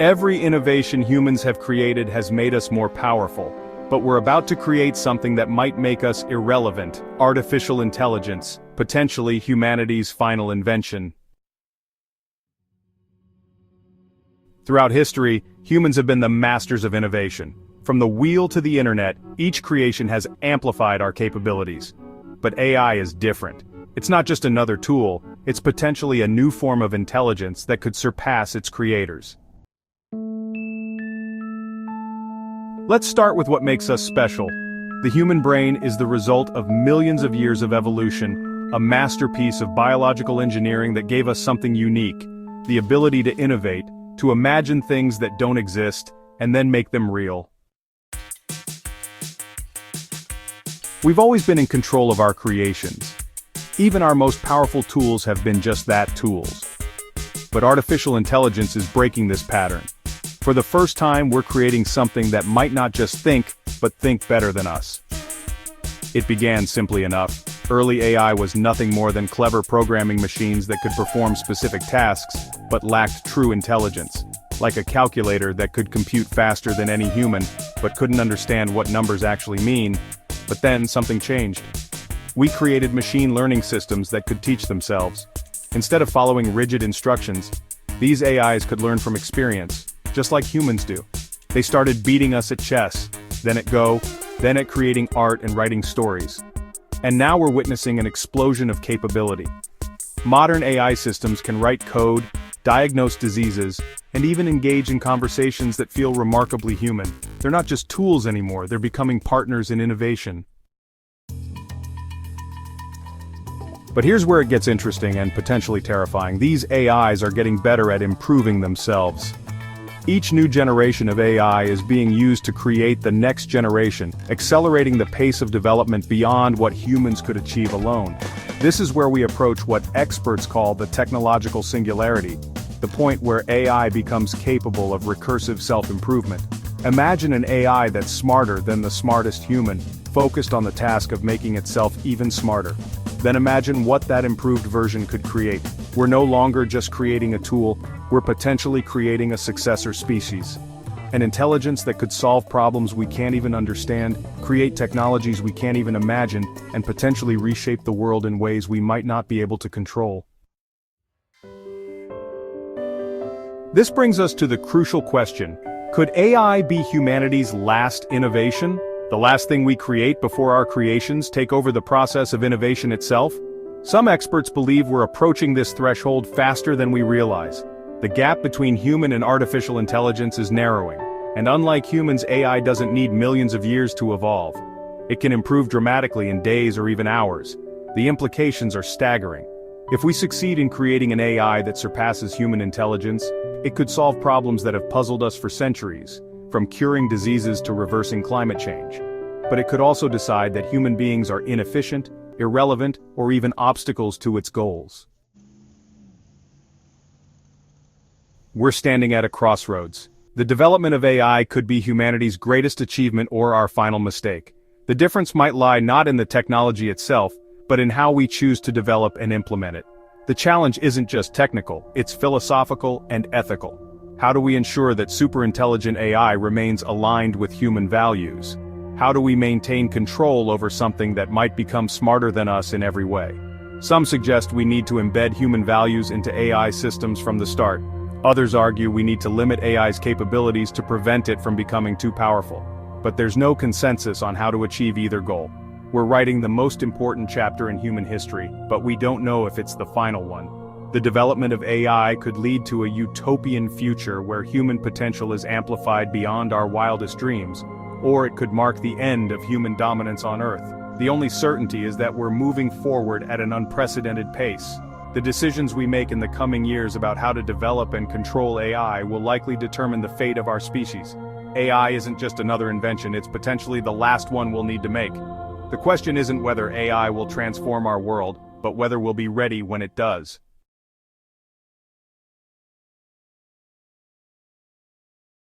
Every innovation humans have created has made us more powerful, but we're about to create something that might make us irrelevant: artificial intelligence, potentially humanity's final invention. Throughout history, humans have been the masters of innovation. From the wheel to the internet, each creation has amplified our capabilities. But AI is different. It's not just another tool, it's potentially a new form of intelligence that could surpass its creators. Let's start with what makes us special. The human brain is the result of millions of years of evolution, a masterpiece of biological engineering that gave us something unique: the ability to innovate, to imagine things that don't exist, and then make them real. We've always been in control of our creations. Even our most powerful tools have been just that, tools. But artificial intelligence is breaking this pattern. For the first time, we're creating something that might not just think, but think better than us. It began simply enough. Early AI was nothing more than clever programming machines that could perform specific tasks, but lacked true intelligence. Like a calculator that could compute faster than any human, but couldn't understand what numbers actually mean. But then something changed. We created machine learning systems that could teach themselves. Instead of following rigid instructions, these AIs could learn from experience, just like humans do. They started beating us at chess, then at Go, then at creating art and writing stories. And now we're witnessing an explosion of capability. Modern AI systems can write code, diagnose diseases, and even engage in conversations that feel remarkably human. They're not just tools anymore, they're becoming partners in innovation. But here's where it gets interesting and potentially terrifying. These AIs are getting better at improving themselves. Each new generation of AI is being used to create the next generation, accelerating the pace of development beyond what humans could achieve alone. This is where we approach what experts call the technological singularity, the point where AI becomes capable of recursive self-improvement. Imagine an AI that's smarter than the smartest human, focused on the task of making itself even smarter. Then imagine what that improved version could create. We're no longer just creating a tool, we're potentially creating a successor species. An intelligence that could solve problems we can't even understand, create technologies we can't even imagine, and potentially reshape the world in ways we might not be able to control. This brings us to the crucial question: could AI be humanity's last innovation? The last thing we create before our creations take over the process of innovation itself? Some experts believe we're approaching this threshold faster than we realize. The gap between human and artificial intelligence is narrowing, and unlike humans, AI doesn't need millions of years to evolve. It can improve dramatically in days or even hours. The implications are staggering. If we succeed in creating an AI that surpasses human intelligence, it could solve problems that have puzzled us for centuries, from curing diseases to reversing climate change. But it could also decide that human beings are inefficient, irrelevant, or even obstacles to its goals. We're standing at a crossroads. The development of AI could be humanity's greatest achievement or our final mistake. The difference might lie not in the technology itself, but in how we choose to develop and implement it. The challenge isn't just technical, it's philosophical and ethical. How do we ensure that superintelligent AI remains aligned with human values? How do we maintain control over something that might become smarter than us in every way? Some suggest we need to embed human values into AI systems from the start. Others argue we need to limit AI's capabilities to prevent it from becoming too powerful. But there's no consensus on how to achieve either goal. We're writing the most important chapter in human history, but we don't know if it's the final one. The development of AI could lead to a utopian future where human potential is amplified beyond our wildest dreams, or it could mark the end of human dominance on Earth. The only certainty is that we're moving forward at an unprecedented pace. The decisions we make in the coming years about how to develop and control AI will likely determine the fate of our species. AI isn't just another invention, it's potentially the last one we'll need to make. The question isn't whether AI will transform our world, but whether we'll be ready when it does.